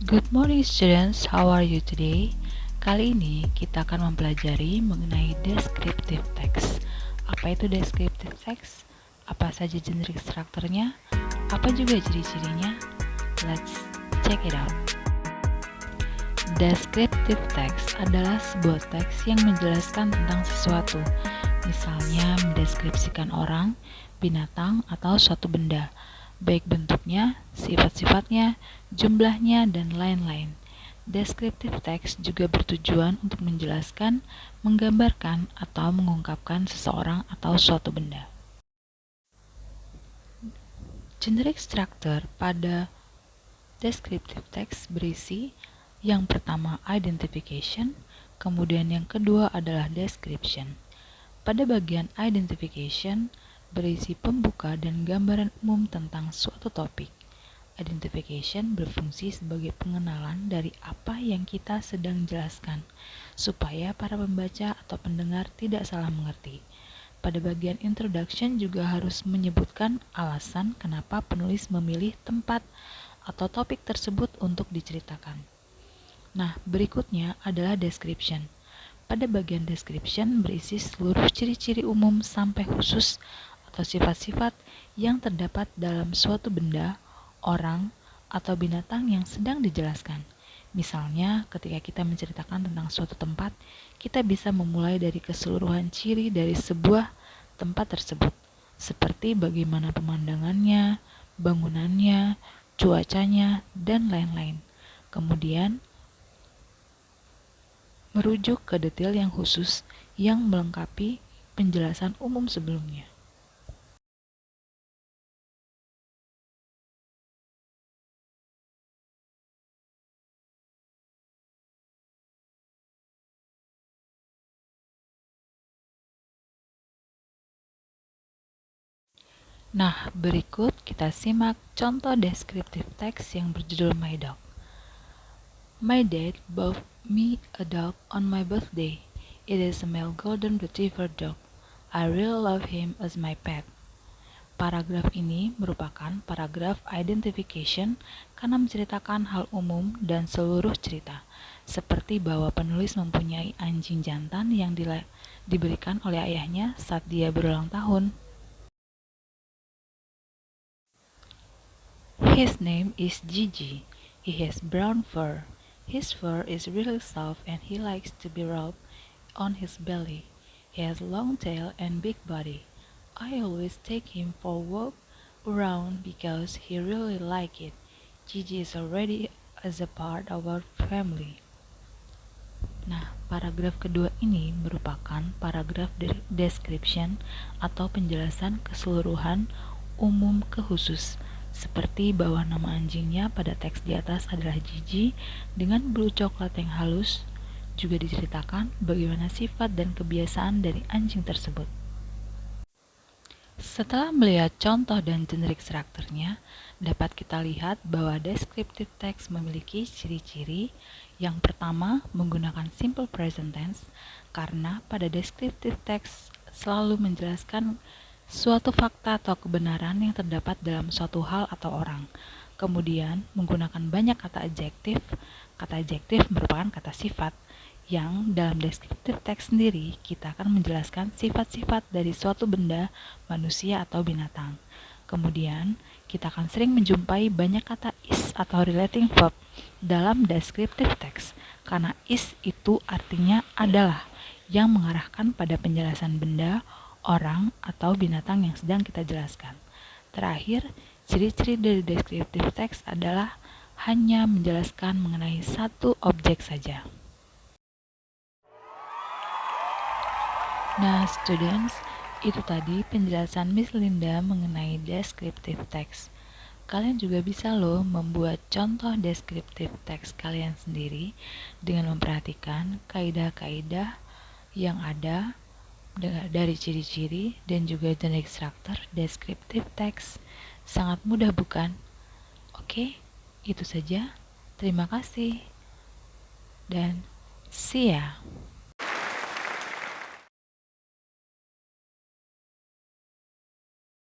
Good morning students, how are you today? Kali ini kita akan mempelajari mengenai descriptive text. Apa itu descriptive text? Apa saja generic strukturnya? Apa juga ciri-cirinya? Let's check it out. Descriptive text adalah sebuah teks yang menjelaskan tentang sesuatu. Misalnya mendeskripsikan orang, binatang, atau suatu benda, baik bentuknya, sifat-sifatnya, jumlahnya, dan lain-lain. Descriptive text juga bertujuan untuk menjelaskan, menggambarkan, atau mengungkapkan seseorang atau suatu benda. Generic structure pada descriptive text berisi yang pertama identification, kemudian yang kedua adalah description. Pada bagian identification berisi pembuka dan gambaran umum tentang suatu topik. Identification berfungsi sebagai pengenalan dari apa yang kita sedang jelaskan, supaya para pembaca atau pendengar tidak salah mengerti. Pada bagian introduction juga harus menyebutkan alasan kenapa penulis memilih tempat atau topik tersebut untuk diceritakan. Nah, berikutnya adalah description. Pada bagian description berisi seluruh ciri-ciri umum sampai khusus atau sifat-sifat yang terdapat dalam suatu benda, orang, atau binatang yang sedang dijelaskan. Misalnya, ketika kita menceritakan tentang suatu tempat, kita bisa memulai dari keseluruhan ciri dari sebuah tempat tersebut, seperti bagaimana pemandangannya, bangunannya, cuacanya, dan lain-lain. Kemudian, merujuk ke detail yang khusus yang melengkapi penjelasan umum sebelumnya. Nah, berikut kita simak contoh descriptive text yang berjudul My Dog. My dad bought me a dog on my birthday. It is a male golden retriever dog. I really love him as my pet. Paragraf ini merupakan paragraf identification karena menceritakan hal umum dan seluruh cerita, seperti bahwa penulis mempunyai anjing jantan yang diberikan oleh ayahnya saat dia berulang tahun. His name is Gigi. He has brown fur. His fur is really soft and he likes to be rubbed on his belly. He has a long tail and big body. I always take him for a walk around because he really like it. Gigi is already as a part of our family. Nah, paragraf kedua ini merupakan paragraf description atau penjelasan keseluruhan umum ke khusus, seperti bahwa nama anjingnya pada teks di atas adalah Gigi dengan bulu coklat yang halus. Juga diceritakan bagaimana sifat dan kebiasaan dari anjing tersebut. Setelah melihat contoh dan generic strukturnya, dapat kita lihat bahwa descriptive text memiliki ciri-ciri. Yang pertama, menggunakan simple present tense, karena pada descriptive text selalu menjelaskan suatu fakta atau kebenaran yang terdapat dalam suatu hal atau orang. Kemudian, menggunakan banyak kata adjektif. Kata adjektif merupakan kata sifat, yang dalam descriptive text sendiri kita akan menjelaskan sifat-sifat dari suatu benda, manusia, atau binatang. Kemudian, kita akan sering menjumpai banyak kata is atau relating verb dalam descriptive text, karena is itu artinya adalah, yang mengarahkan pada penjelasan benda, orang, atau binatang yang sedang kita jelaskan. Terakhir, ciri-ciri dari descriptive text adalah hanya menjelaskan mengenai satu objek saja. Nah, students, itu tadi penjelasan Miss Linda mengenai descriptive text. Kalian juga bisa loh membuat contoh descriptive text kalian sendiri dengan memperhatikan kaidah-kaidah yang ada dari ciri-ciri dan juga generic structure descriptive text. Sangat mudah bukan? Oke, itu saja. Terima kasih dan see ya.